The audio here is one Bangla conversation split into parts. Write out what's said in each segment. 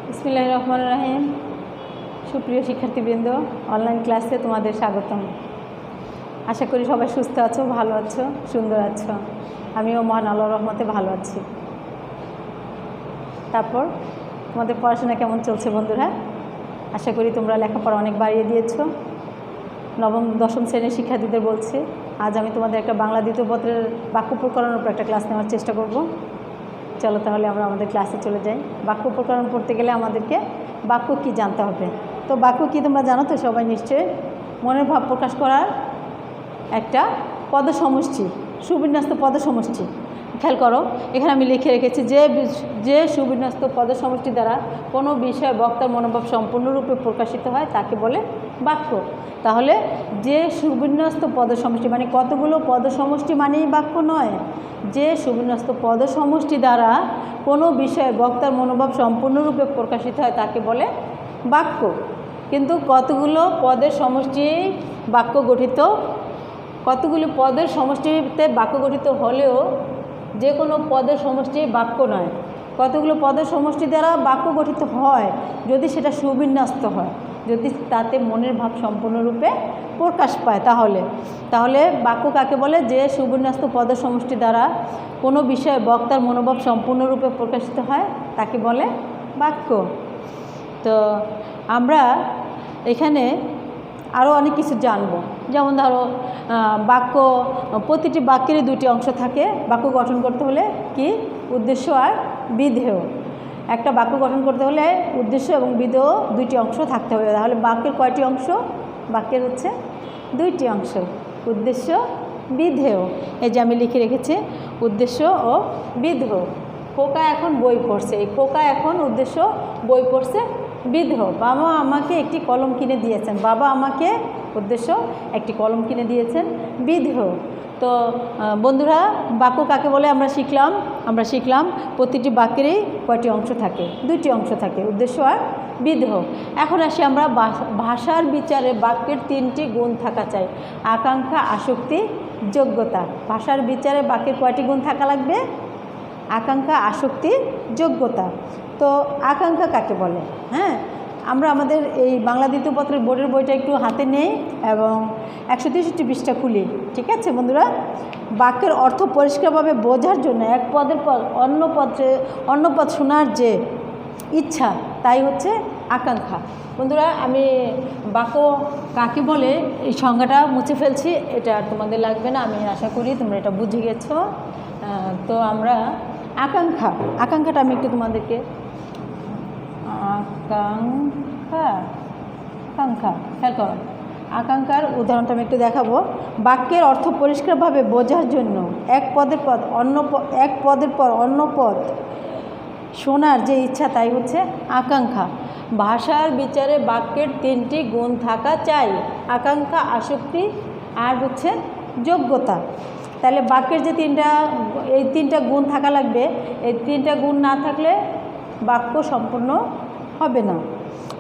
বিসমিল্লাহির রহমানির রহিম। সুপ্রিয় শিক্ষার্থীবৃন্দ, অনলাইন ক্লাসে তোমাদের স্বাগতম। আশা করি সবাই সুস্থ আছো, ভালো আছো, সুন্দর আছো। আমিও মহান আল্লাহর রহমতে ভালো আছি। তারপর তোমাদের পড়াশোনা কেমন চলছে বন্ধুরা? আশা করি তোমরা লেখাপড়া অনেক বাড়িয়ে দিয়েছো। নবম দশম শ্রেণীর শিক্ষার্থীদের বলছি, আজ আমি তোমাদের একটা বাংলা দ্বিতীয় পত্রের বাক্য প্রকরণের উপর একটা ক্লাস নেওয়ার চেষ্টা করব। চলো তাহলে আমরা আমাদের ক্লাসে চলে যাই। বাক্য প্রকরণ পড়তে গেলে আমাদেরকে বাক্য কী জানতে হবে। তো বাক্য কী তোমরা জানো তো সবাই নিশ্চয়ই? মনের ভাব প্রকাশ করার একটা পদসমষ্টি, সুবিন্যস্ত পদসমষ্টি। খেয়াল করো, এখানে আমি লিখে রেখেছি যে সুবিন্যস্ত পদসমষ্টি দ্বারা কোনো বিষয়ে বক্তার মনোভাব সম্পূর্ণরূপে প্রকাশিত হয় তাকে বলে বাক্য। তাহলে যে সুবিন্যস্ত পদসমষ্টি মানে কতগুলো পদসমষ্টি মানেই বাক্য নয়, যে সুবিন্যস্ত পদসমষ্টি দ্বারা কোনো বিষয়ে বক্তার মনোভাব সম্পূর্ণরূপে প্রকাশিত হয় তাকে বলে বাক্য। কিন্তু কতগুলো পদের সমষ্টি বাক্য গঠিত, কতগুলো পদের সমষ্টিতে বাক্য গঠিত হলেও যে কোনো পদের সমষ্টি বাক্য নয়। কতগুলো পদের সমষ্টি দ্বারা বাক্য গঠিত হয় যদি সেটা সুবিন্যস্ত হয়, যদি তাতে মনের ভাব সম্পূর্ণরূপে প্রকাশ পায়, তাহলে বাক্য কাকে বলে? যে সুবিন্যস্ত পদের সমষ্টি দ্বারা কোনো বিষয়ে বক্তার মনোভাব সম্পূর্ণরূপে প্রকাশিত হয় তাকে বলে বাক্য। তো আমরা এখানে আরও অনেক কিছু জানব। যেমন ধরো বাক্য, প্রতিটি বাক্যেরই দুটি অংশ থাকে। বাক্য গঠন করতে হলে কি? উদ্দেশ্য আর বিধেয়। একটা বাক্য গঠন করতে হলে উদ্দেশ্য এবং বিধেয় দুইটি অংশ থাকতে হবে। তাহলে বাক্যের কয়টি অংশ? বাক্যের হচ্ছে দুইটি অংশ, উদ্দেশ্য, বিধেয়। এই যে আমি লিখে রেখেছি উদ্দেশ্য ও বিধেয়। খোকা এখন বই পড়ছে, এই খোকা এখন উদ্দেশ্য, বই পড়ছে বিধেয়। বাবা আমাকে একটি কলম কিনে দিয়েছেন, বাবা আমাকে উদ্দেশ্য, একটি কলম কিনে দিয়েছেন বিধেয়। তো বন্ধুরা, বাক্য কাকে বলে আমরা শিখলাম প্রতিটি বাক্যেরই কয়টি অংশ থাকে? দুইটি অংশ থাকে, উদ্দেশ্য আর বিধেয়। এখন আসি আমরা ভাষার বিচারে বাক্যের তিনটি গুণ থাকা চাই: আকাঙ্ক্ষা, আসক্তি, যোগ্যতা। ভাষার বিচারে বাক্যের কয়টি গুণ থাকা লাগবে? আকাঙ্ক্ষা, আসক্তি, যোগ্যতা। তো আকাঙ্ক্ষা কাকে বলে? হ্যাঁ, আমরা আমাদের এই বাংলা দ্বিতীয় পত্রের বোর্ডের বইটা একটু হাতে নেই এবং 163 পৃষ্ঠা খুলি। ঠিক আছে বন্ধুরা? বাক্যের অর্থ পরিষ্কারভাবে বোঝার জন্য এক পদের পর অন্য পদ শোনার যে ইচ্ছা, তাই হচ্ছে আকাঙ্ক্ষা। বন্ধুরা, আমি বাক্য কাকে বলে এই সংজ্ঞাটা মুছে ফেলছি, এটা আর তোমাদের লাগবে না, আমি আশা করি তোমরা এটা বুঝে গেছো। তো আমরা আকাঙ্ক্ষাটা আমি একটু তোমাদেরকে খেয়াল করো, আকাঙ্ক্ষার উদাহরণটা আমি একটু দেখাবো। বাক্যের অর্থ পরিষ্কারভাবে বোঝার জন্য এক পদের পর অন্য পদ শোনার যে ইচ্ছা, তাই হচ্ছে আকাঙ্ক্ষা। ভাষার বিচারে বাক্যের তিনটি গুণ থাকা চাই: আকাঙ্ক্ষা, আসক্তি আর হচ্ছে যোগ্যতা। তাহলে বাক্যের যে এই তিনটা গুণ থাকা লাগবে, এই তিনটা গুণ না থাকলে বাক্য সম্পূর্ণ হবে না।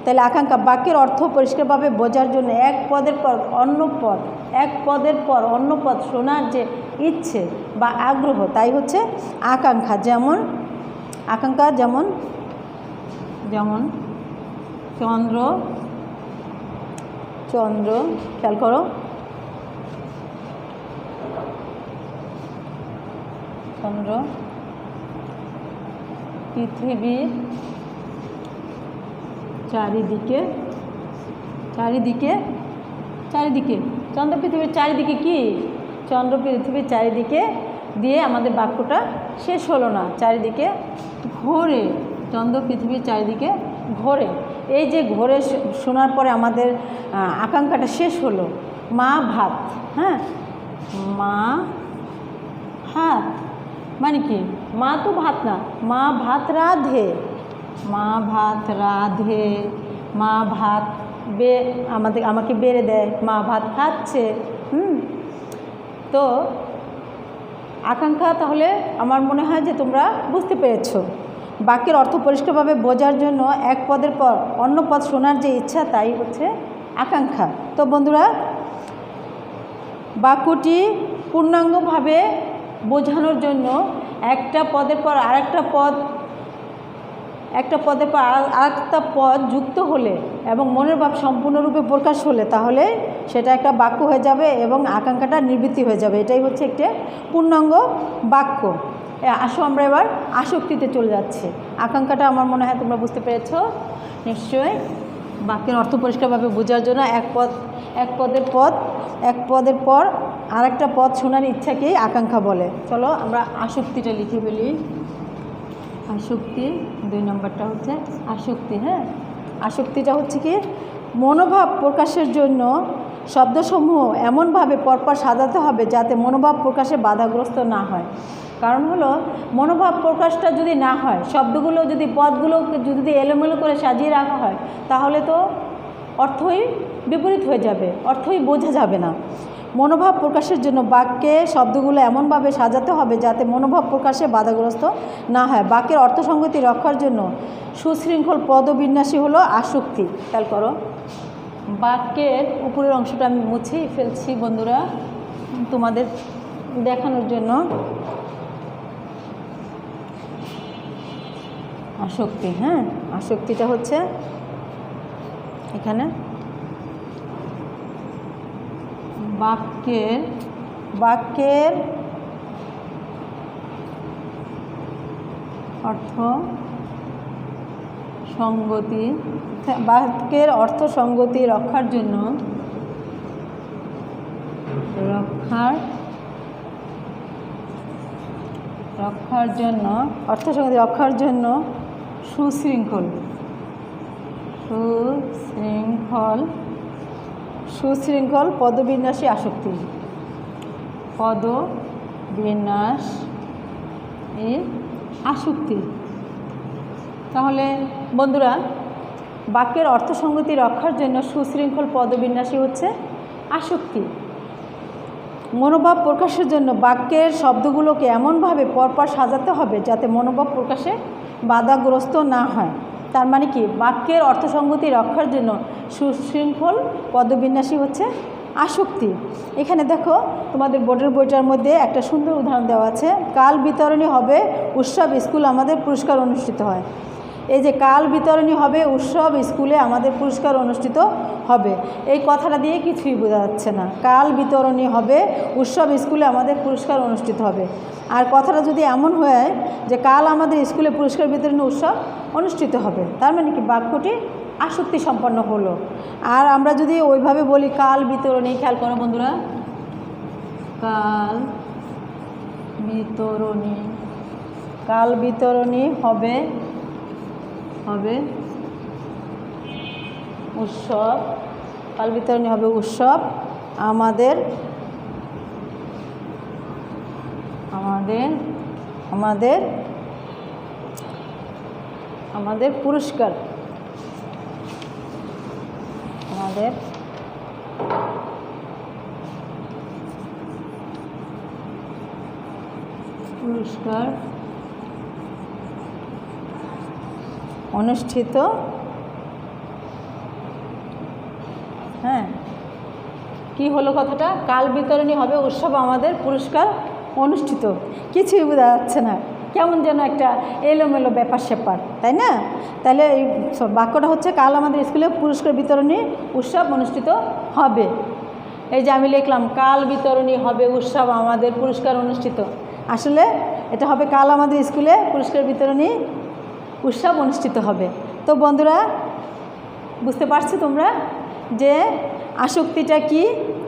তাহলে আকাঙ্ক্ষা, বাক্যের অর্থ পরিষ্কারভাবে বোঝার জন্য এক পদের পর অন্য পদ শোনার যে ইচ্ছে বা আগ্রহ, তাই হচ্ছে আকাঙ্ক্ষা। যেমন চন্দ্র, খেয়াল করো, চন্দ্র পৃথিবীর চারিদিকে চন্দ্র পৃথিবীর চারিদিকে কি? চন্দ্র পৃথিবীর চারিদিকে দিয়ে আমাদের বাক্যটা শেষ হলো না। চারিদিকে ঘোরে, চন্দ্র পৃথিবীর চারিদিকে ঘোরে। এই যে ঘোরে শোনার পরে আমাদের আকাঙ্ক্ষাটা শেষ হলো। মা ভাত, হ্যাঁ, মা হাত মানে কি? মা তো ভাত না, মা ভাত রাধে, মা ভাত আমাকে বেড়ে দেয়, মা ভাত খাচ্ছে। তো আকাঙ্ক্ষা তাহলে আমার মনে হয় যে তোমরা বুঝতে পেরেছো। বাক্যের অর্থ পরিষ্কারভাবে বোঝার জন্য এক পদের পর অন্য পদ শোনার যে ইচ্ছা, তাই হচ্ছে আকাঙ্ক্ষা। তো বন্ধুরা, বাক্যটি পূর্ণাঙ্গভাবে বোঝানোর জন্য একটা পদের পর আরেকটা পদ একটা পদের পর আরেকটা পদ যুক্ত হলে এবং মনের ভাব সম্পূর্ণরূপে প্রকাশ হলে তাহলে সেটা একটা বাক্য হয়ে যাবে এবং আকাঙ্ক্ষাটা নিবৃত্তি হয়ে যাবে। এটাই হচ্ছে একটি পূর্ণাঙ্গ বাক্য। আসো আমরা এবার আসক্তিতে চলে যাচ্ছি। আকাঙ্ক্ষাটা আমার মনে হয় তোমরা বুঝতে পেরেছ নিশ্চয়ই। বাক্যের অর্থ পরিষ্কারভাবে বোঝার জন্য এক পদের পর আরেকটা পদ শোনার ইচ্ছাকেই আকাঙ্ক্ষা বলে। চলো আমরা আসক্তিটা লিখে ফেলি। আসক্তি 2 নম্বরটা হচ্ছে আসক্তি। হ্যাঁ, আসক্তিটা হচ্ছে কি, মনোভাব প্রকাশের জন্য শব্দসমূহ এমনভাবে পরপর সাজাতে হবে যাতে মনোভাব প্রকাশে বাধাগ্রস্ত না হয়। কারণ হলো মনোভাব প্রকাশটা যদি না হয়, শব্দগুলো যদি পদগুলো যদি এলোমেলো করে সাজিয়ে রাখা হয় তাহলে তো অর্থই বিপরীত হয়ে যাবে, অর্থই বোঝা যাবে না। মনোভাব প্রকাশের জন্য বাক্যে শব্দগুলো এমনভাবে সাজাতে হবে যাতে মনোভাব প্রকাশে বাধাগ্রস্ত না হয়। বাক্যের অর্থসঙ্গতি রক্ষার জন্য সুশৃঙ্খল পদবিন্যাসই হলো আসক্তি। খেয়াল করো, বাক্যের উপরের অংশটা আমি মুছেই ফেলছি বন্ধুরা তোমাদের দেখানোর জন্য। আসক্তি, হ্যাঁ, আসক্তিটা হচ্ছে এখানে বাক্যের অর্থ সঙ্গতি রক্ষার জন্য সুশৃঙ্খল পদবিন্যাসী আসক্তি। তাহলে বন্ধুরা, বাক্যের অর্থসঙ্গতি রক্ষার জন্য সুশৃঙ্খল পদবিন্যাসী হচ্ছে আসক্তি। মনোভাব প্রকাশের জন্য বাক্যের শব্দগুলোকে এমনভাবে পরপর সাজাতে হবে যাতে মনোভাব প্রকাশে বাধাগ্রস্ত না হয়। তার মানে কি, বাক্যের অর্থসঙ্গতি রক্ষার জন্য সুশৃঙ্খল পদবিন্যাসী হচ্ছে আসক্তি। এখানে দেখো তোমাদের বোর্ডের বইটার মধ্যে একটা সুন্দর উদাহরণ দেওয়া আছে। কাল বিতরণী হবে উৎসব, স্কুল আমাদের পুরস্কার অনুষ্ঠিত হয়। এই যে কাল বিতরণী হবে উৎসব, স্কুলে আমাদের পুরস্কার অনুষ্ঠিত হবে, এই কথাটা দিয়ে কিছুই বোঝা যাচ্ছে না। কাল বিতরণী হবে উৎসব, স্কুলে আমাদের পুরস্কার অনুষ্ঠিত হবে। আর কথাটা যদি এমন হয় যে কাল আমাদের স্কুলে পুরস্কার বিতরণী উৎসব অনুষ্ঠিত হবে, তার মানে কি বাক্যটি আসক্তি সম্পন্ন হলো। আর আমরা যদি ওইভাবে বলি কাল বিতরণী, খেয়াল করো বন্ধুরা, কাল বিতরণী হবে উৎসব, কাল বিতরণী হবে উৎসব, আমাদের পুরস্কার, অনুষ্ঠিত, হ্যাঁ, কি হলো কথাটা, কাল বিতরণী হবে উৎসব, আমাদের পুরস্কার অনুষ্ঠিত। কিছুই বোঝা যাচ্ছে না, কেমন যেন একটা এলোমেলো ব্যাপার স্যাপার, তাই না? তাহলে এই বাক্যটা হচ্ছে কাল আমাদের স্কুলে পুরস্কার বিতরণী উৎসব অনুষ্ঠিত হবে। এই যে আমি লিখলাম কাল বিতরণী হবে উৎসব, আমাদের পুরস্কার অনুষ্ঠিত, আসলে এটা হবে কাল আমাদের স্কুলে পুরস্কার বিতরণী উৎসব অনুষ্ঠিত হবে। তো বন্ধুরা, বুঝতে পারছো তোমরা যে আসক্তিটা কি?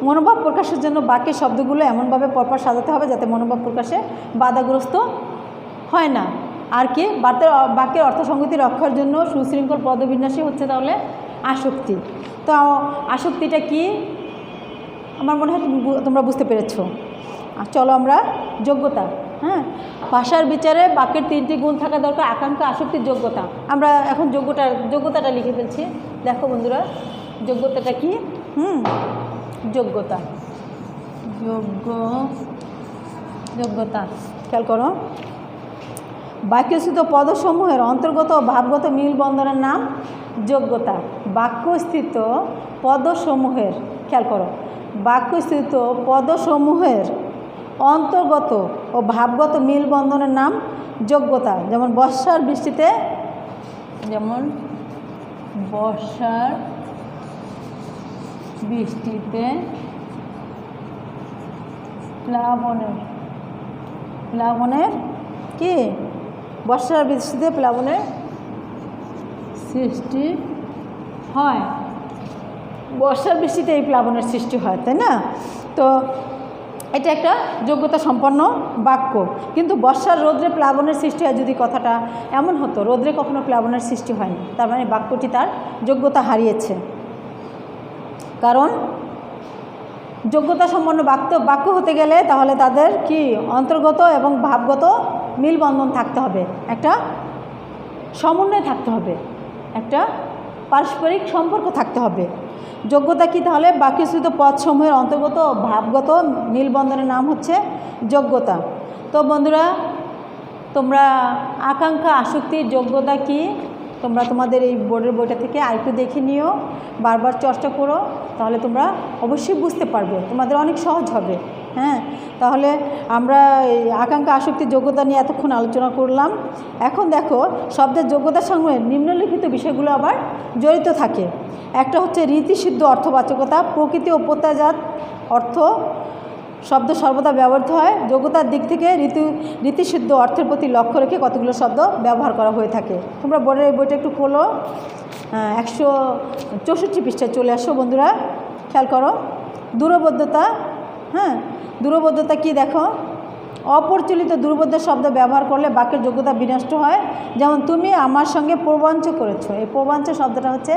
মনোভাব প্রকাশের জন্য বাক্যের শব্দগুলো এমনভাবে পরপর সাজাতে হবে যাতে মনোভাব প্রকাশে বাধাগ্রস্ত হয় না। আর কি, বাক্যের অর্থসঙ্গতি রক্ষার জন্য সুশৃঙ্খল পদবিন্যাসী হচ্ছে তাহলে আসক্তি। তো আসক্তিটা কি আমার মনে হয় তোমরা বুঝতে পেরেছো। চলো আমরা যোগ্যতা, হ্যাঁ, ভাষার বিচারে বাক্যের 3টি গুণ থাকা দরকার: আকাঙ্ক্ষা, আসক্তি, যোগ্যতা। আমরা এখন যোগ্যতাটা লিখে ফেলছি। দেখো বন্ধুরা, যোগ্যতাটা কি? যোগ্যতা খেয়াল করো, বাক্যস্থিত পদসমূহের অন্তর্গত ও ভাবগত মিলবন্ধনের নাম যোগ্যতা। বাক্যস্থিত পদসমূহের, খেয়াল করো, বাক্যস্থিত পদসমূহের অন্তর্গত ও ভাবগত মিলবন্ধনের নাম যোগ্যতা। যেমন বর্ষার বৃষ্টিতে যেমন বর্ষার বৃষ্টিতে প্লাবনের কি বর্ষার বৃষ্টিতে প্লাবনের সৃষ্টি হয়। বর্ষার বৃষ্টিতে এই প্লাবনের সৃষ্টি হয়, তাই না? তো এটা একটা যোগ্যতা সম্পন্ন বাক্য। কিন্তু বর্ষার রৌদ্রে প্লাবনের সৃষ্টি হয় যদি কথাটা এমন হতো, রৌদ্রে কখনো প্লাবনের সৃষ্টি হয়নি, তার মানে বাক্যটি তার যোগ্যতা হারিয়েছে। কারণ যোগ্যতা সম্পন্ন বাক্য হতে গেলে তাহলে তাদের কি অন্তর্গত এবং ভাবগত মিলবন্ধন থাকতে হবে, একটা সমন্বয় থাকতে হবে, একটা পারস্পরিক সম্পর্ক থাকতে হবে। যোগ্যতা কি? তাহলে বাক্যস্থিত পদসমূহের অন্তর্গত ভাবগত মিলবন্ধনের নাম হচ্ছে যোগ্যতা। তো বন্ধুরা, তোমরা আকাঙ্ক্ষা আসক্তির যোগ্যতা কি তোমরা তোমাদের এই বোর্ডের বইটা থেকে আরেকটু দেখে নিও, বারবার চর্চা করো, তাহলে তোমরা অবশ্যই বুঝতে পারবে, তোমাদের অনেক সহজ হবে। হ্যাঁ, তাহলে আমরা এই আকাঙ্ক্ষা আসক্তির যোগ্যতা নিয়ে এতক্ষণ আলোচনা করলাম। এখন দেখো, শব্দের যোগ্যতার সঙ্গে নিম্নলিখিত বিষয়গুলো আবার জড়িত থাকে। একটা হচ্ছে রীতিসিদ্ধ অর্থবাচকতা। প্রকৃতি ও প্রত্যাজাত অর্থ শব্দ সর্বদা ব্যবহৃত হয়। যোগ্যতার দিক থেকে রীতিসিদ্ধ অর্থের প্রতি লক্ষ্য রেখে কতগুলো শব্দ ব্যবহার করা হয়ে থাকে। তোমরা বোর্ডের এই বইটা একটু খোলো, 164 পৃষ্ঠায় চলে আসো বন্ধুরা, খেয়াল করো। দূরবদ্ধতা। হ্যাঁ, দূরবদ্ধতা কি দেখো, অপরিচালিত দূরবদ্ধ শব্দ ব্যবহার করলে বাক্যের যোগ্যতা বিনষ্ট হয়। যেমন তুমি আমার সঙ্গে প্রবঞ্চ করেছো। এই প্রবঞ্চ শব্দটা হচ্ছে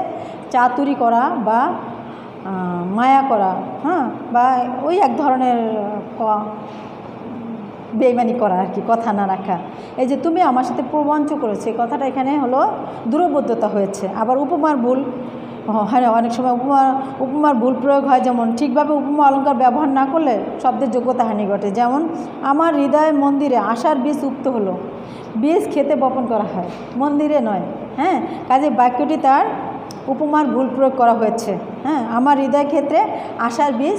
চাতুরি করা বা মায়া করা, হ্যাঁ, বা ওই এক ধরনের বেইমানি করা আর কি, কথা না রাখা। এই যে তুমি আমার সাথে প্রবঞ্চ করেছো, এই কথাটা এখানে হলো দূরবদ্ধতা হয়েছে। আবার উপমার ভুল, হ্যাঁ, অনেক সময় উপমার ভুল প্রয়োগ হয়। যেমন ঠিকভাবে উপমা অলঙ্কার ব্যবহার না করলে শব্দের যোগ্যতা হানি ঘটে। যেমন আমার হৃদয় মন্দিরে আশার বীজ উক্ত হলো। বীজ খেতে বপন করা হয়, মন্দিরে নয়। হ্যাঁ, কাজে বাক্যটি তার উপমার ভুল প্রয়োগ করা হয়েছে। হ্যাঁ, আমার হৃদয় ক্ষেত্রে আশার বীজ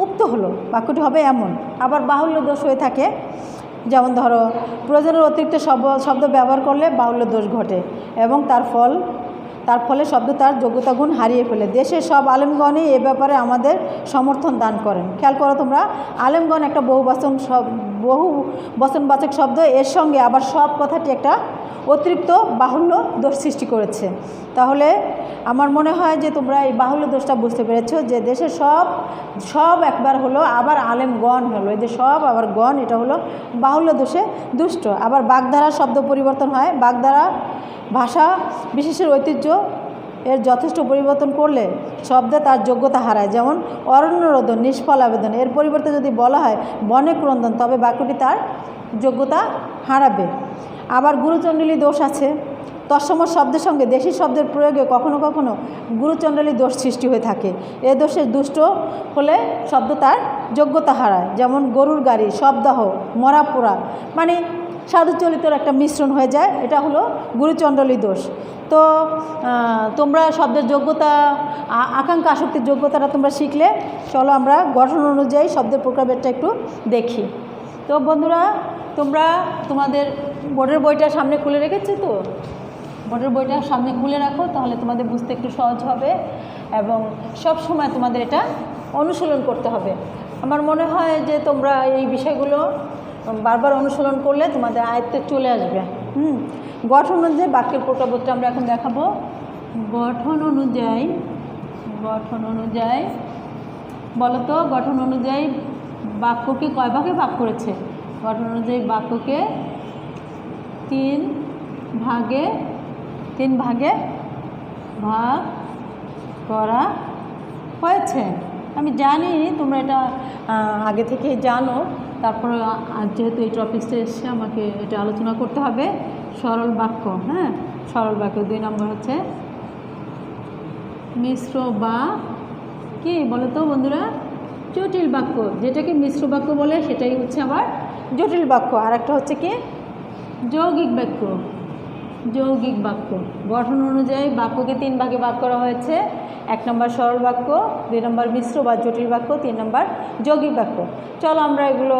উক্ত হলো, বাক্যটি হবে এমন। আবার বাহুল্য দোষ হয়ে থাকে। যেমন ধরো, প্রয়োজনের অতিরিক্ত শব্দ ব্যবহার করলে বাহুল্য দোষ ঘটে এবং তার ফলে শব্দ তার যোগ্যতা গুণ হারিয়ে ফেলে। দেশের সব আলেমগণই এ ব্যাপারে আমাদের সমর্থন দান করেন। খেয়াল করো তোমরা, আলেমগণ একটা বহু বচনবাচক শব্দ, এর সঙ্গে আবার সব কথাটি একটা অতিরিক্ত বাহুল্য দোষ সৃষ্টি করেছে। তাহলে আমার মনে হয় যে তোমরা এই বাহুল্য দোষটা বুঝতে পেরেছো, যে দেশের সব একবার হলো, আবার আলেমগণ হলো, এই যে সব আবার গণ, এটা হলো বাহুল্য দোষে দুষ্ট। আবার বাগধারা শব্দ পরিবর্তন হয়। বাগধারা ভাষা বিশেষের ঐতিহ্য, এর যথেষ্ট পরিবর্তন করলে শব্দে তার যোগ্যতা হারায়। যেমন অরণ্যরোদন, নিষ্ফল আবেদন, এর পরিবর্তে যদি বলা হয় বনে ক্রন্দন, তবে বাক্যটি তার যোগ্যতা হারাবে। আবার গুরুচণ্ডলী দোষ আছে। তৎসম শব্দের সঙ্গে দেশি শব্দের প্রয়োগে কখনো কখনো গুরুচণ্ডলী দোষ সৃষ্টি হয়ে থাকে। এ দোষের দুষ্ট হলে শব্দ তার যোগ্যতা হারায়। যেমন গরুর গাড়ি, শবদাহ, মরা পোড়া, মানে সাধুচলিতর একটা মিশ্রণ হয়ে যায়, এটা হলো গুরুচণ্ডলী দোষ। তো তোমরা শব্দের যোগ্যতা, আকাঙ্ক্ষা আসক্তির যোগ্যতাটা তোমরা শিখলে। চলো আমরা গঠন অনুযায়ী শব্দের প্রকারভেদটা একটু দেখি। তো বন্ধুরা, তোমরা তোমাদের বোর্ডের বইটা সামনে খুলে রেখেছো তো? বোর্ডের বইটা সামনে খুলে রাখো, তাহলে তোমাদের বুঝতে একটু সহজ হবে এবং সব সময় তোমাদের এটা অনুশীলন করতে হবে। আমার মনে হয় যে তোমরা এই বিষয়গুলো বারবার অনুশীলন করলে তোমাদের আয়ত্তে চলে আসবে। গঠন অনুযায়ী বাক্যের প্রকারভেদটা আমরা এখন দেখাবো। গঠন অনুযায়ী বলো তো, গঠন অনুযায়ী বাক্যকে কয় ভাগে ভাগ করেছে? গঠন অনুযায়ী বাক্যকে তিন ভাগে ভাগ করা হয়েছে। আমি জানি তোমরা এটা আগে থেকে জানো, তারপরে যেহেতু এই টপিকসে এসে আমাকে এটা আলোচনা করতে হবে। সরল বাক্য, হ্যাঁ, সরল বাক্য। 2 নম্বর হচ্ছে মিশ্র বা কি বলো তো বন্ধুরা, জটিল বাক্য। যেটাকে মিশ্র বাক্য বলে সেটাই হচ্ছে আবার জটিল বাক্য। আর একটা হচ্ছে কি যৌগিক বাক্য। যৌগিক বাক্য। গঠন অনুযায়ী বাক্যকে 3 ভাগে ভাগ করা হয়েছে। 1 নম্বর সরল বাক্য, 2 নম্বর মিশ্র বা জটিল বাক্য, 3 নম্বর যৌগিক বাক্য। চলো আমরা এগুলো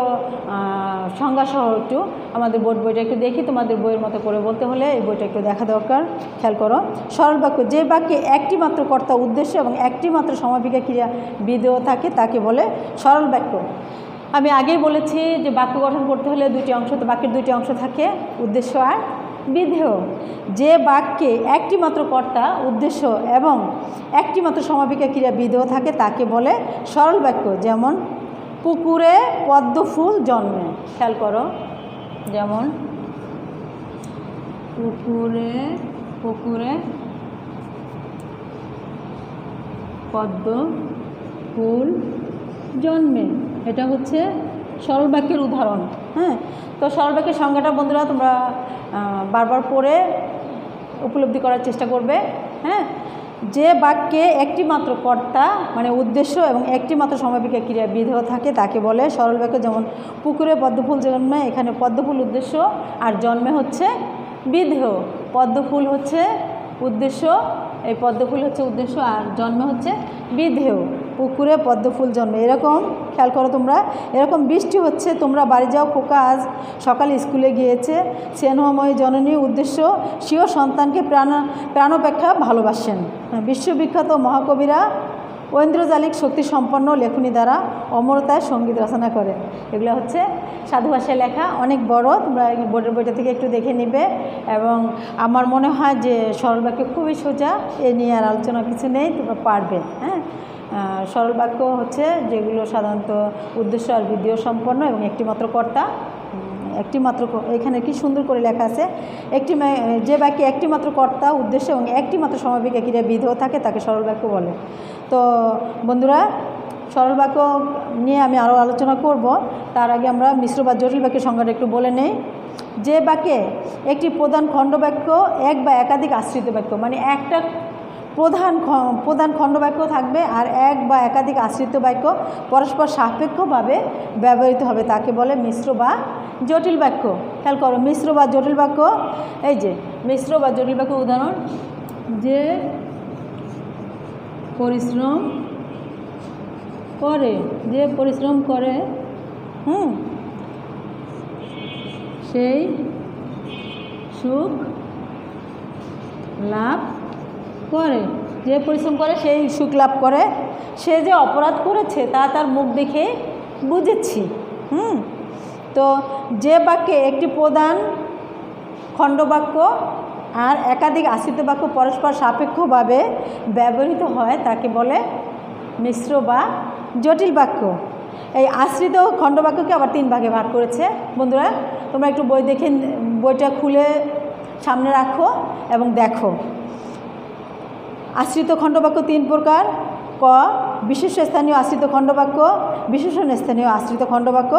সংজ্ঞাসহ একটু আমাদের বইটা একটু দেখি। তোমাদের বইয়ের মতো করে বলতে হলে এই বইটা একটু দেখা দরকার। খেয়াল করো, সরল বাক্য, যে বাক্যে একটি মাত্র কর্তা, উদ্দেশ্য এবং একটি মাত্র সমাপিকা ক্রিয়া বিধেয় থাকে তাকে বলে সরল বাক্য। আমি আগেই বলেছি যে বাক্য গঠন করতে হলে 2টি অংশ, তো বাক্যের 2টি অংশ থাকে, উদ্দেশ্য আর বিধেয়। যে বাক্যে একটি মাত্র কর্তা, উদ্দেশ্য এবং একটি মাত্র সমাপিকা ক্রিয়া বিধেয় থাকে তাকে বলে সরল বাক্য। যেমন পুকুরে পদ্ম ফুল জন্মে। খেয়াল করো, যেমন পুকুরে পদ্ম ফুল জন্মে, এটা হচ্ছে সরল বাক্যের উদাহরণ। হ্যাঁ, তো সরল বাক্যের সংজ্ঞাটা বন্ধুরা তোমরা বারবার পড়ে উপলব্ধি করার চেষ্টা করবে। হ্যাঁ, যে বাক্যে একটি মাত্র কর্তা মানে উদ্দেশ্য এবং একটি মাত্র সমাপিকা ক্রিয়া বিধেয় থাকে তাকে বলে সরল বাক্য। যেমন পুকুরে পদ্মফুল জন্মে, এখানে পদ্মফুল উদ্দেশ্য আর জন্মে হচ্ছে বিধেয়। পদ্মফুল হচ্ছে উদ্দেশ্য, এই পদ্মফুল হচ্ছে উদ্দেশ্য আর জন্মে হচ্ছে বিধেয়। পুকুরে পদ্মফুল জন্মে, এরকম খেয়াল করো তোমরা। এরকম বৃষ্টি হচ্ছে, তোমরা বাড়ি যাও, খোকা আজ সকালে স্কুলে গিয়েছে। স্নেহময়ী জননী, উদ্দেশ্য স্বীয় সন্তানকে প্রাণাপেক্ষা ভালোবাসেন। বিশ্ববিখ্যাত মহাকবিরা ঐন্দ্রজালিক শক্তি সম্পন্ন লেখনী দ্বারা অমরতায় সঙ্গীত রচনা করে। এগুলো হচ্ছে সাধু ভাষায় লেখা, অনেক বড়, তোমরা বোর্ডের বইটা থেকে একটু দেখে নিবে। এবং আমার মনে হয় যে সরল বাক্য খুবই সোজা, এ নিয়ে আর আলোচনা কিছু নেই, তোমরা পারবে। হ্যাঁ, সরল বাক্য হচ্ছে যেগুলো সাধারণত উদ্দেশ্য আর বিধেয় সম্পন্ন এবং একটিমাত্র কর্তা। একটিমাত্র, এখানে কি সুন্দর করে লেখা আছে, যে বাক্যে একটিমাত্র কর্তা, উদ্দেশ্য এবং একটিমাত্র সমাপিকা ক্রিয়া বিধেয় থাকে তাকে সরল বাক্য বলে। তো বন্ধুরা, সরল বাক্য নিয়ে আমি আরও আলোচনা করব, তার আগে আমরা মিশ্র বা জটিল বাক্যের সংজ্ঞাটা একটু বলে নেই। যে বাক্যে একটি প্রধান খণ্ডবাক্য, এক বা একাধিক আশ্রিত বাক্য, মানে একটা প্রধান খণ্ডবাক্য থাকবে আর এক বা একাধিক আশ্রিত বাক্য পরস্পর সাপেক্ষভাবে ব্যবহৃত হবে তাকে বলে মিশ্র বা জটিল বাক্য। খেয়াল করো, মিশ্র বা জটিল বাক্য, এই যে মিশ্র বা জটিল বাক্য উদাহরণ, যে পরিশ্রম করে সেই সুখ লাভ করে, যে পরিশ্রম করে সেই সুখ লাভ করে, সে যে অপরাধ করেছে তা তার মুখ দেখে বুঝেছি। তো যে বাক্যে একটি প্রধান খণ্ডবাক্য আর একাধিক আশ্রিত বাক্য পরস্পর সাপেক্ষভাবে ব্যবহৃত হয় তাকে বলে মিশ্র বা জটিল বাক্য। এই আশ্রিত খণ্ডবাক্যকে আবার 3 ভাগে ভাগ করেছে। বন্ধুরা, তোমরা একটু বইটা খুলে সামনে রাখো এবং দেখো। আশ্রিত খণ্ডবাক্য 3 প্রকার। ক, বিশেষ্য স্থানীয় আশ্রিত খণ্ডবাক্য, বিশেষণ স্থানীয় আশ্রিত খণ্ডবাক্য,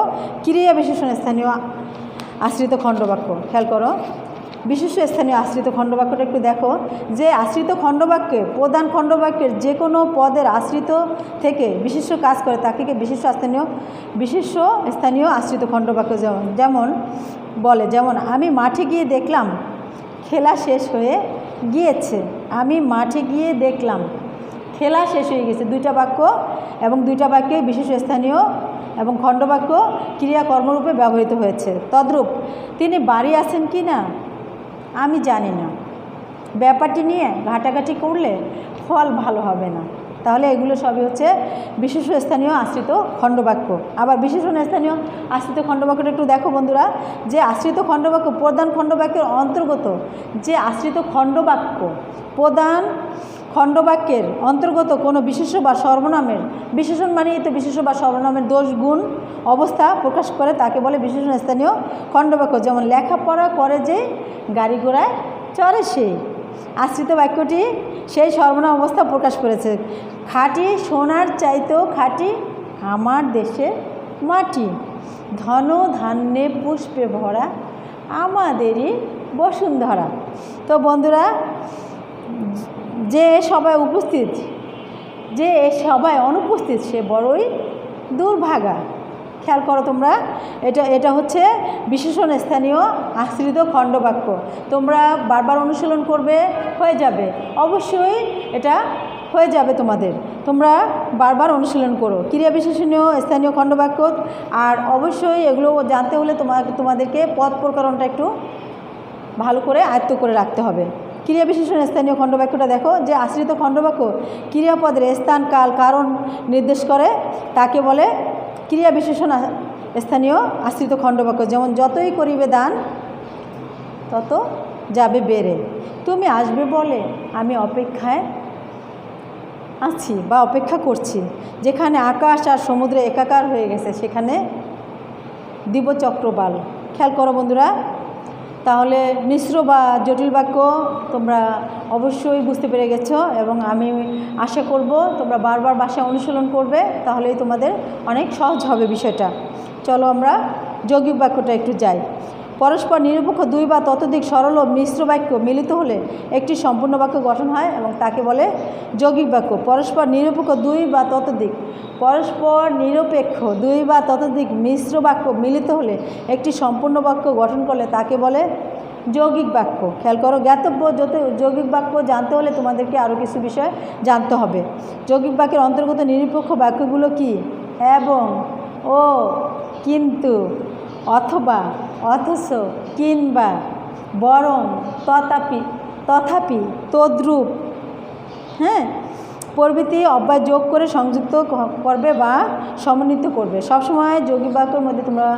ক্রিয়া বিশেষণ স্থানীয় আশ্রিত খণ্ডবাক্য। খেয়াল করো, বিশেষ্য স্থানীয় আশ্রিত খণ্ডবাক্যটা একটু দেখো। যে আশ্রিত খণ্ডবাক্যে প্রধান খণ্ডবাক্যের যে কোনো পদের আশ্রিত থেকে বিশেষ্য কাজ করে তাকে বিশেষ্য স্থানীয় আশ্রিত খণ্ডবাক্য যেমন বলে। যেমন আমি মাঠে গিয়ে দেখলাম খেলা শেষ হয়ে গিয়েছে। আমি মাঠে গিয়ে দেখলাম খেলা শেষ হয়ে গেছে, 2টা বাক্য এবং 2টা বাক্যে বিশেষ স্থানীয় এবং খণ্ডবাক্য ক্রিয়া কর্মরূপে ব্যবহৃত হয়েছে। তদ্রূপ তিনি বাড়ি আছেন কি না আমি জানি না, ব্যাপারটি নিয়ে ঘাটাঘাটি করলে ফল ভালো হবে না। তাহলে এগুলো সবই হচ্ছে বিশেষ স্থানীয় আশ্রিত খণ্ডবাক্য। আবার বিশেষণ স্থানীয় আশ্রিত খণ্ডবাক্যটা একটু দেখো বন্ধুরা। যে আশ্রিত খণ্ডবাক্য প্রধান খণ্ডবাক্যের অন্তর্গত, যে আশ্রিত খণ্ডবাক্য প্রধান খণ্ডবাক্যের অন্তর্গত কোনো বিশেষ্য বা সর্বনামের, বিশেষণ মানেই তো বিশেষ্য বা সর্বনামের দোষ গুণ অবস্থা প্রকাশ করে তাকে বলে বিশেষণ স্থানীয় খণ্ডবাক্য। যেমন লেখাপড়া করে যে গাড়ি ঘোড়ায় চড়ে সেই। আশ্রিত বাক্যটি সেই সর্বনাম অবস্থা প্রকাশ করেছে। খাঁটি সোনার চাইতেও খাঁটি আমার দেশের মাটি, ধন ধান্যে পুষ্পে ভরা আমাদেরই বসুন্ধরা। তো বন্ধুরা, যে সবাই উপস্থিত, যে সবাই অনুপস্থিত সে বড়ই দুর্ভাগা। খেয়াল করো তোমরা, এটা হচ্ছে বিশেষণ স্থানীয় আশ্রিত খণ্ডবাক্য। তোমরা বারবার অনুশীলন করবে, হয়ে যাবে, অবশ্যই এটা হয়ে যাবে তোমাদের। তোমরা বারবার অনুশীলন করো ক্রিয়া বিশেষণীয় স্থানীয় খণ্ডবাক্য। আর অবশ্যই এগুলো জানতে হলে তোমাদেরকে পদ প্রকরণটা একটু ভালো করে আয়ত্ত করে রাখতে হবে। ক্রিয়া বিশেষণ স্থানীয় খণ্ডবাক্যটা দেখো, যে আশ্রিত খণ্ডবাক্য ক্রিয়াপদের স্থান, কাল, কারণ নির্দেশ করে তাকে বলে ক্রিয়া বিশেষণ স্থানীয় আশ্রিত খণ্ডবাক্য। যেমন যতই করিবে দান তত যাবে বেড়ে, তুমি আসবে বলে আমি অপেক্ষায় আছি বা অপেক্ষা করছি, যেখানে আকাশ আর সমুদ্রে একাকার হয়ে গেছে সেখানে দিব চক্রবাল। খেয়াল করো বন্ধুরা, তাহলে মিশ্র বা জটিল বাক্য তোমরা অবশ্যই বুঝতে পেরে গেছো এবং আমি আশা করব তোমরা বারবার বাসায় অনুশীলন করবে, তাহলেই তোমাদের অনেক সহজ হবে বিষয়টা। চলো আমরা যৌগিক বাক্যটা একটু যাই। পরস্পর নিরপেক্ষ দুই বা ততোধিক সরল ও মিশ্র বাক্য মিলিত হলে একটি সম্পূর্ণ বাক্য গঠন হয় এবং তাকে বলে যৌগিক বাক্য। পরস্পর নিরপেক্ষ দুই বা ততোধিক মিশ্র বাক্য মিলিত হলে একটি সম্পূর্ণ বাক্য গঠন করলে তাকে বলে যৌগিক বাক্য। খেয়াল করো, জ্ঞাতব্য যৌগিক বাক্য জানতে হলে তোমাদেরকে আরও কিছু বিষয় জানতে হবে। যৌগিক বাক্যের অন্তর্গত নিরপেক্ষ বাক্যগুলো কি? এবং, ও, কিন্তু, অথবা, অথচ, কিংবা, বরং, তথাপি, তদ্রূপ, প্রভৃতি অব্যয় যোগ করে সংযুক্ত করবে বা সমন্বিত করবে। সবসময় যৌগিক বাক্যের মধ্যে তোমরা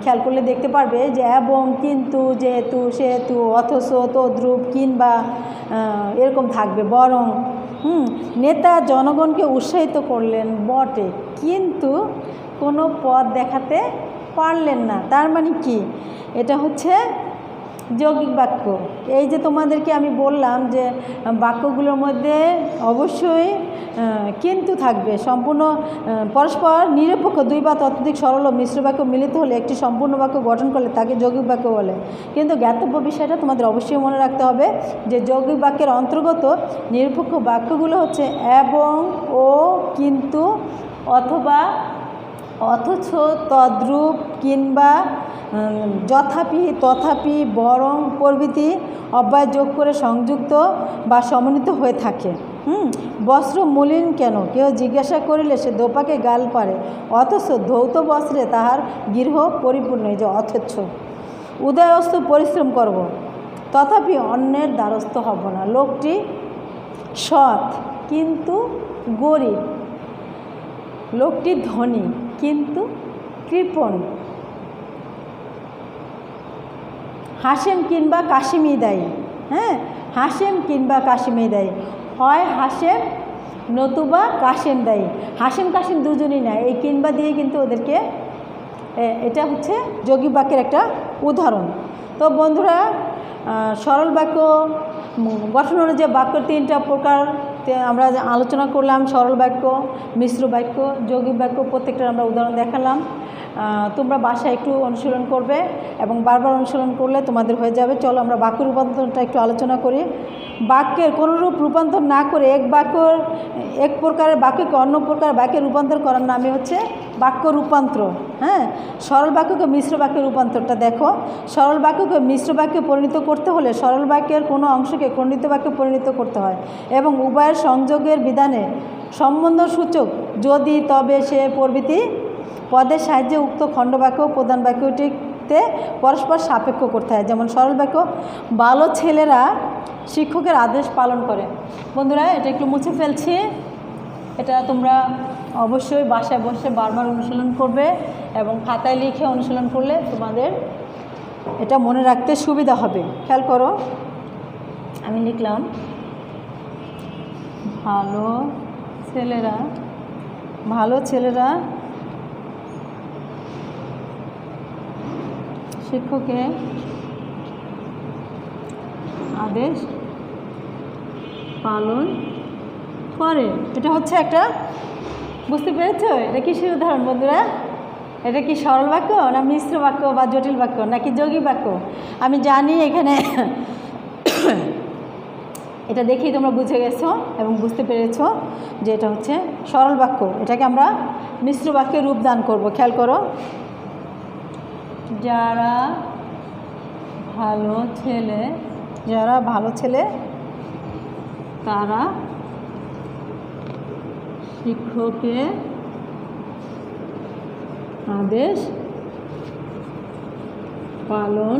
খেয়াল করলে দেখতে পারবে যে এবং, কিন্তু, যেহেতু, সেহেতু, অথচ, তদ্রূপ, কিংবা এরকম থাকবে, বরং। নেতা জনগণকে উৎসাহিত করলেন বটে, কিন্তু কোনো পথ দেখাতে পারলেন না। তার মানে কি? এটা হচ্ছে যৌগিক বাক্য। এই যে তোমাদেরকে আমি বললাম যে বাক্যগুলোর মধ্যে অবশ্যই কিন্তু থাকবে। সম্পূর্ণ পরস্পর নিরপেক্ষ দুই বা ততোধিক সরল ও মিশ্র বাক্য মিলিত হলে একটি সম্পূর্ণ বাক্য গঠন করলে তাকে যৌগিক বাক্য বলে। কিন্তু জ্ঞাতব্য বিষয়টা তোমাদের অবশ্যই মনে রাখতে হবে যে যৌগিক বাক্যের অন্তর্গত নিরপেক্ষ বাক্যগুলো হচ্ছে এবং, ও, কিন্তু, অথবা, অথচ, তদ্রূপ, কিংবা, যথাপি, তথাপি, বরং প্রভৃতি অব্যয় যোগ করে সংযুক্ত বা সমন্বিত হয়ে থাকে। বস্ত্র মলিন কেন কেউ জিজ্ঞাসা করিলে সে দোপাকে গাল পারে, অথচ ধৌত বস্ত্রে তাহার গৃহ পরিপূর্ণ। এই যে অথচ। উদয়স্ত পরিশ্রম করব, তথাপি অন্যের দ্বারস্থ হব না। লোকটি সৎ কিন্তু গরিব, লোকটি ধনী কিন্তু কৃপণ। হাসেম কিংবা কাশিমি দায়ী, হাসেম কিংবা কাশিমি দায়ী, হয় হাসেম নতুবা কাশেম দায়ী। হাসেম কাশেম দুজনই নেয়, এই কিংবা দিয়ে কিন্তু ওদেরকে, এটা হচ্ছে যৌগিক বাক্যের একটা উদাহরণ। তো বন্ধুরা, সরল বাক্য গঠন অনুযায়ী বাক্য তিনটা প্রকার আমরা আলোচনা করলাম। সরল বাক্য, মিশ্র বাক্য, যৌগিক বাক্য, প্রত্যেকটার আমরা উদাহরণ দেখালাম। তোমরা বাসায় একটু অনুশীলন করবে এবং বারবার অনুশীলন করলে তোমাদের হয়ে যাবে। চলো আমরা বাক্য রূপান্তরটা একটু আলোচনা করি। বাক্যের কোনোরূপ রূপান্তর না করে এক প্রকারের বাক্যকে অন্য প্রকার বাক্যে রূপান্তর করার নামে হচ্ছে বাক্য রূপান্তর। সরল বাক্যকে মিশ্র বাক্যে রূপান্তরটা দেখো। সরল বাক্যকে মিশ্র বাক্যে পরিণত করতে হলে সরল বাক্যের কোনো অংশকে খণ্ডিত বাক্যে পরিণত করতে হয় এবং উভয়ের সংযোগের বিধানে সম্বন্ধসূচক যদি, তবে, সে প্রভৃতি পদের সাহায্যে উক্ত খণ্ডবাক্য প্রধান বাক্যটিতে পরস্পর সাপেক্ষ করতে হয়। যেমন সরল বাক্য, ভালো ছেলেরা শিক্ষকের আদেশ পালন করে। বন্ধুরা, এটা একটু মুছে ফেলছি। এটা তোমরা অবশ্যই বাসায় বসে বারবার অনুশীলন করবে এবং খাতায় লিখে অনুশীলন করলে তোমাদের এটা মনে রাখতে সুবিধা হবে। খেয়াল করো, আমি লিখলাম ভালো ছেলেরা শিক্ষকের আদেশ পালন করে। এটা হচ্ছে একটা, বুঝতে পেরেছো? এটা কিসের উদাহরণ বন্ধুরা? এটা কি সরল বাক্য না মিশ্র বাক্য বা জটিল বাক্য নাকি যৌগিক বাক্য? আমি জানি এখানে এটা দেখেই তোমরা বুঝে গেছো এবং বুঝতে পেরেছো যে এটা হচ্ছে সরল বাক্য। এটাকে আমরা মিশ্র বাক্যে রূপ দান করব। খেয়াল করো, যারা ভালো ছেলে, যারা ভালো ছেলে তারা শিক্ষকের আদেশ পালন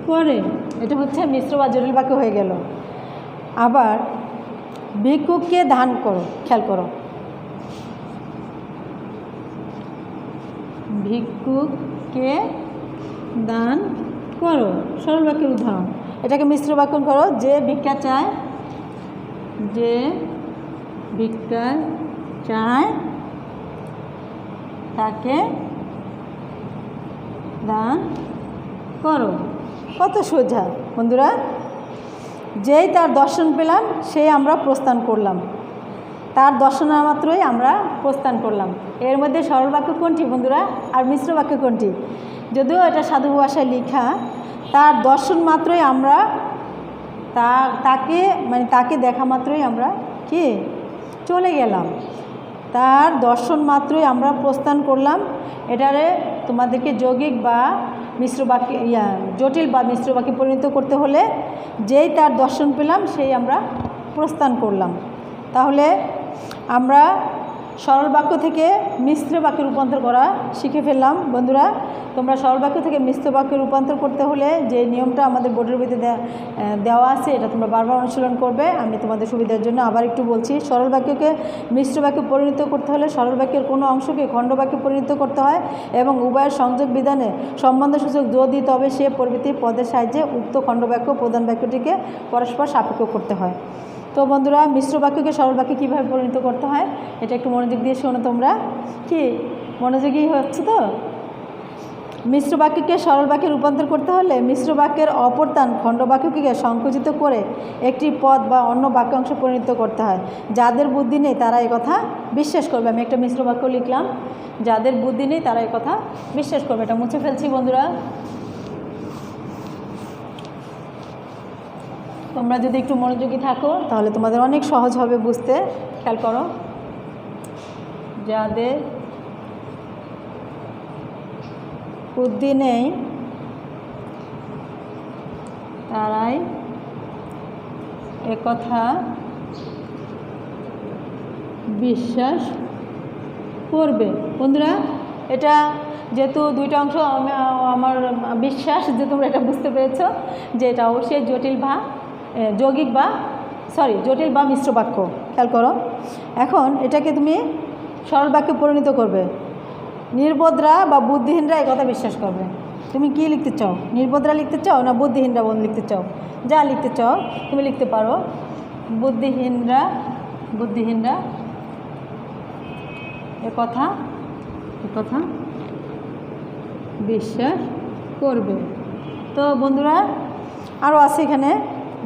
করে। এটা হচ্ছে মিশ্র বা জটিল বাক্য হয়ে গেল। আবার ভিক্ষুককে দান করো। খেয়াল করো, ভিক্ষুককে দান করো, সরল বাক্যের উদাহরণ। এটাকে মিশ্র বাক্য করো, যে ভিক্ষা চায়, যে ভিক্ষা চায় তাকে দান করো। কত সোজা বন্ধুরা। যেই তার দর্শন পেলাম সেই আমরা প্রস্থান করলাম, তার দর্শনা মাত্রই আমরা প্রস্থান করলাম। এর মধ্যে সরল বাক্য কোনটি বন্ধুরা, আর মিশ্র বাক্য কোনটি? যদিও এটা সাধু ভাষায় লেখা, তার দর্শন মাত্রই আমরা তাকে দেখা মাত্রই আমরা কি চলে গেলাম, তার দর্শন মাত্রই আমরা প্রস্থান করলাম। এটারে তোমাদেরকে যৌগিক বা মিশ্র বাক্যে জটিল বা মিশ্র বাক্যে পরিণত করতে হলে যেই তার দর্শন পেলাম সেই আমরা প্রস্থান করলাম। তাহলে আমরা সরল বাক্য থেকে মিশ্র বাক্যে রূপান্তর করা শিখে ফেললাম। বন্ধুরা, তোমরা সরল বাক্য থেকে মিশ্র বাক্যে রূপান্তর করতে হলে যে নিয়মটা আমাদের বোর্ডের বইতে দেওয়া আছে, এটা তোমরা বারবার অনুশীলন করবে। আমি তোমাদের সুবিধার জন্য আবার একটু বলছি। সরল বাক্যকে মিশ্র বাক্যে পরিণত করতে হলে সরল বাক্যের কোনো অংশকে খণ্ড বাক্যে পরিণত করতে হয় এবং উভয়ের সংযোগ বিধানে সম্বন্ধসূচক যদি তবে সে প্রভৃতি পদের সাহায্যে উক্ত খণ্ড বাক্য প্রধান বাক্যটিকে পরস্পর সাপেক্ষ করতে হয়। তো বন্ধুরা, মিশ্র বাক্যকে সরল বাক্যে কীভাবে পরিণত করতে হয় এটা একটু মনোযোগ দিয়ে শোনো। তোমরা কি মনোযোগী হচ্ছে তো? মিশ্র বাক্যকে সরল বাক্যে রূপান্তর করতে হলে মিশ্র বাক্যের অপরতান খণ্ড বাক্যকে সংকুচিত করে একটি পদ বা অন্য বাক্যাংশ পরিণত করতে হয়। যাদের বুদ্ধি নেই তারা একথা বিশ্বাস করবে। আমি একটা মিশ্র বাক্য লিখলাম, যাদের বুদ্ধি নেই তারা একথা বিশ্বাস করবে। এটা মুছে ফেলছি বন্ধুরা। তোমরা যদি একটু মনোযোগী থাকো তাহলে তোমাদের অনেক সহজ হবে বুঝতে। খেয়াল করো, যাদের বুদ্ধি নেই তারাই একথা বিশ্বাস করবে। বন্ধুরা, এটা যেহেতু দুইটা অংশ, আমার বিশ্বাস যে তোমরা এটা বুঝতে পেরেছো যে এটা অবশ্যই জটিল বা মিশ্র বাক্য। খেয়াল করো, এখন এটাকে তুমি সরল বাক্যে পরিণত করবে। নির্বোধরা বা বুদ্ধিহীনরা এই কথা বিশ্বাস করবে। তুমি কি লিখতে চাও? নির্বোধরা লিখতে চাও না বুদ্ধিহীনরা লিখতে চাও? যা লিখতে চাও তুমি লিখতে পারো। বুদ্ধিহীনরা এ কথা বিশ্বাস করবে। তো বন্ধুরা, আরও আছে এখানে,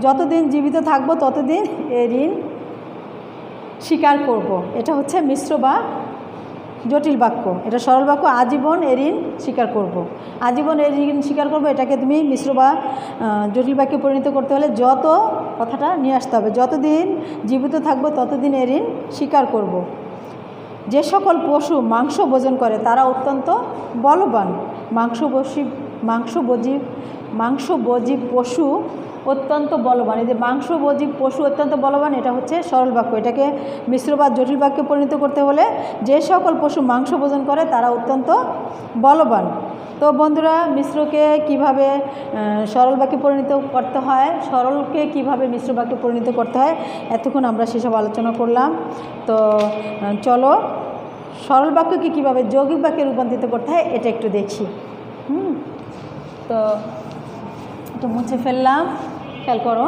যতদিন জীবিত থাকবো ততদিন এ ঋণ স্বীকার করব। এটা হচ্ছে মিশ্র বা জটিল বাক্য। এটা সরল বাক্য, আজীবন এ ঋণ স্বীকার করব। আজীবন এ ঋণ স্বীকার করবো, এটাকে তুমি মিশ্র বা জটিল বাক্যে পরিণত করতে হলে যত কথাটা নিয়ে আসতে হবে। যতদিন জীবিত থাকবো ততদিন এ ঋণ স্বীকার করব। যে সকল পশু মাংস ভোজন করে তারা অত্যন্ত বলবান। মাংসভোজী পশু অত্যন্ত বলবান। এই যে মাংসভোজী পশু অত্যন্ত বলবান, এটা হচ্ছে সরল বাক্য। এটাকে মিশ্র বা জটিল বাক্যে পরিণত করতে হলে যে সকল পশু মাংস ভোজন করে তারা অত্যন্ত বলবান। তো বন্ধুরা, মিশ্রকে কিভাবে সরল বাক্যে পরিণত করতে হয়, সরলকে কিভাবে মিশ্র বাক্যে পরিণত করতে হয়, এতক্ষণ আমরা সেসব আলোচনা করলাম। তো চলো সরল বাক্যকে কীভাবে যৌগিক বাক্যে রূপান্তরিত করতে হয় এটা একটু দেখি। তো এটা মুছে ফেললাম। খেয়াল করো,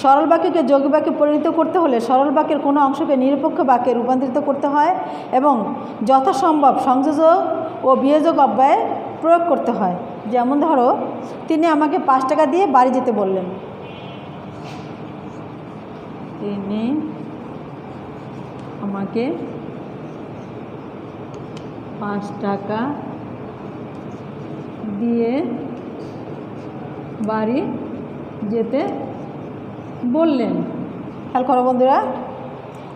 সরল বাক্যকে যৌগিক বাক্যে পরিণত করতে হলে সরল বাক্যের কোনো অংশকে নিরপেক্ষ বাক্যে রূপান্তরিত করতে হয় এবং যথাসম্ভব সংযোজক ও বিয়োজক অব্যয় প্রয়োগ করতে হয়। যেমন ধরো, তিনি আমাকে 5 টাকা দিয়ে বাড়ি যেতে বললেন। তিনি আমাকে 5 টাকা দিয়ে বাড়ি যেতে বললেন। খেয়াল করো বন্ধুরা,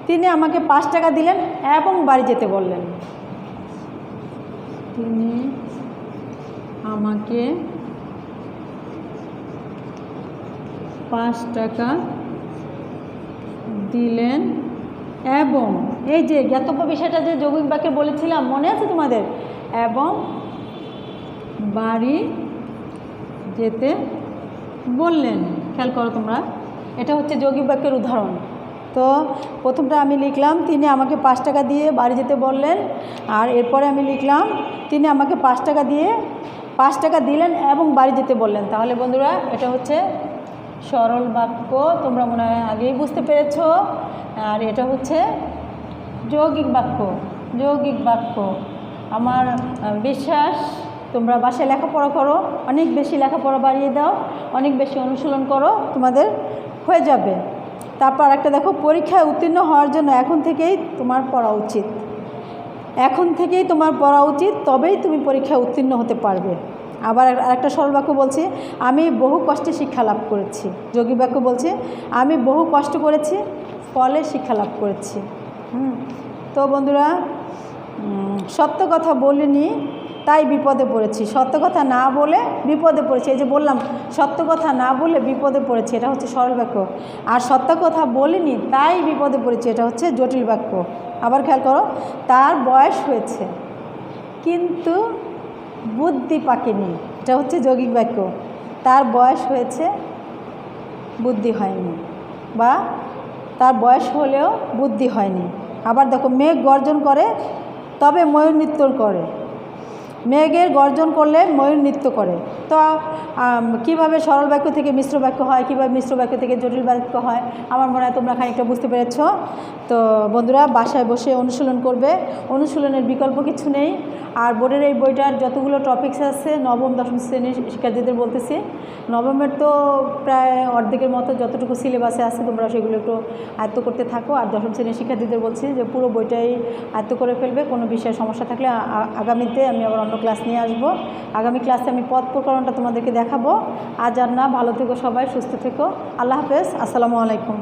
তিনি আমাকে 5 টাকা দিলেন এবং বাড়ি যেতে বললেন। তিনি আমাকে 5 টাকা দিলেন এবং এই যে জ্ঞাতব্য বিষয়টা যে যৌগিক বাক্যে বলেছিলাম মনে আছে তোমাদের, এবং বাড়ি যেতে বললেন। খেয়াল করো তোমরা, এটা হচ্ছে যৌগিক বাক্যের উদাহরণ। তো প্রথমটা আমি লিখলাম তিনি আমাকে 5 টাকা দিয়ে বাড়ি যেতে বললেন, আর এরপরে আমি লিখলাম তিনি আমাকে 5 টাকা দিলেন এবং বাড়ি যেতে বললেন। তাহলে বন্ধুরা এটা হচ্ছে সরল বাক্য, তোমরা মনে হয় আগেই বুঝতে পেরেছো। আর এটা হচ্ছে যৌগিক বাক্য। আমার বিশ্বাস তোমরা বাসায় লেখাপড়া করো, অনেক বেশি লেখাপড়া বাড়িয়ে দাও, অনেক বেশি অনুশীলন করো, তোমাদের হয়ে যাবে। তারপর একটা দেখো, পরীক্ষায় উত্তীর্ণ হওয়ার জন্য এখন থেকেই তোমার পড়া উচিত, তবেই তুমি পরীক্ষায় উত্তীর্ণ হতে পারবে। আবার আরেকটা সরল বাক্য বলছি, আমি বহু কষ্টে শিক্ষা লাভ করেছি। যৌগিক বাক্য বলছে আমি বহু কষ্ট করেছি, ফলে শিক্ষা লাভ করেছি। তো বন্ধুরা, সত্য কথা বলিনি তাই বিপদে পড়েছি। সত্য কথা না বলে বিপদে পড়েছি, এই যে বললাম সত্য কথা না বলে বিপদে পড়েছি, এটা হচ্ছে সরল বাক্য। আর সত্য কথা বলিনি তাই বিপদে পড়েছি, এটা হচ্ছে জটিল বাক্য। আবার খেয়াল করো, তার বয়স হয়েছে কিন্তু বুদ্ধি পাকেনি, এটা হচ্ছে যৌগিক বাক্য। তার বয়স হয়েছে বুদ্ধি হয়নি, বা তার বয়স হলেও বুদ্ধি হয়নি। আবার দেখো, মেঘ গর্জন করে তবে ময়ূর নৃত্য করে। মেঘের গর্জন করলে ময়ূর নৃত্য করে। তো কীভাবে সরল বাক্য থেকে মিশ্র বাক্য হয়, কীভাবে মিশ্র বাক্য থেকে জটিল বাক্য হয়, আমার মনে হয় তোমরা খানিকটা বুঝতে পেরেছ। তো বন্ধুরা, বাসায় বসে অনুশীলন করবে, অনুশীলনের বিকল্প কিছু নেই। আর বোর্ডের এই বইটার যতগুলো টপিকস আছে, নবম দশম শ্রেণীর শিক্ষার্থীদের বলতেছি, নবমের তো প্রায় অর্ধেকের মতো যতটুকু সিলেবাসে আছে তোমরা সেগুলো একটু আয়ত্ত করতে থাকো। আর দশম শ্রেণীর শিক্ষার্থীদের বলছি যে পুরো বইটাই আয়ত্ত করে ফেলবে। কোনো বিষয়ে সমস্যা থাকলে আগামীতে আমি আবার অন্য ক্লাস নিয়ে আসবো। আগামী ক্লাসে আমি পথ প্রকরণটা তোমাদেরকে দেখাবো। আজ আর না, ভালো থেকো সবাই, সুস্থ থেকো। আল্লাহ হাফেজ, আসসালামু আলাইকুম।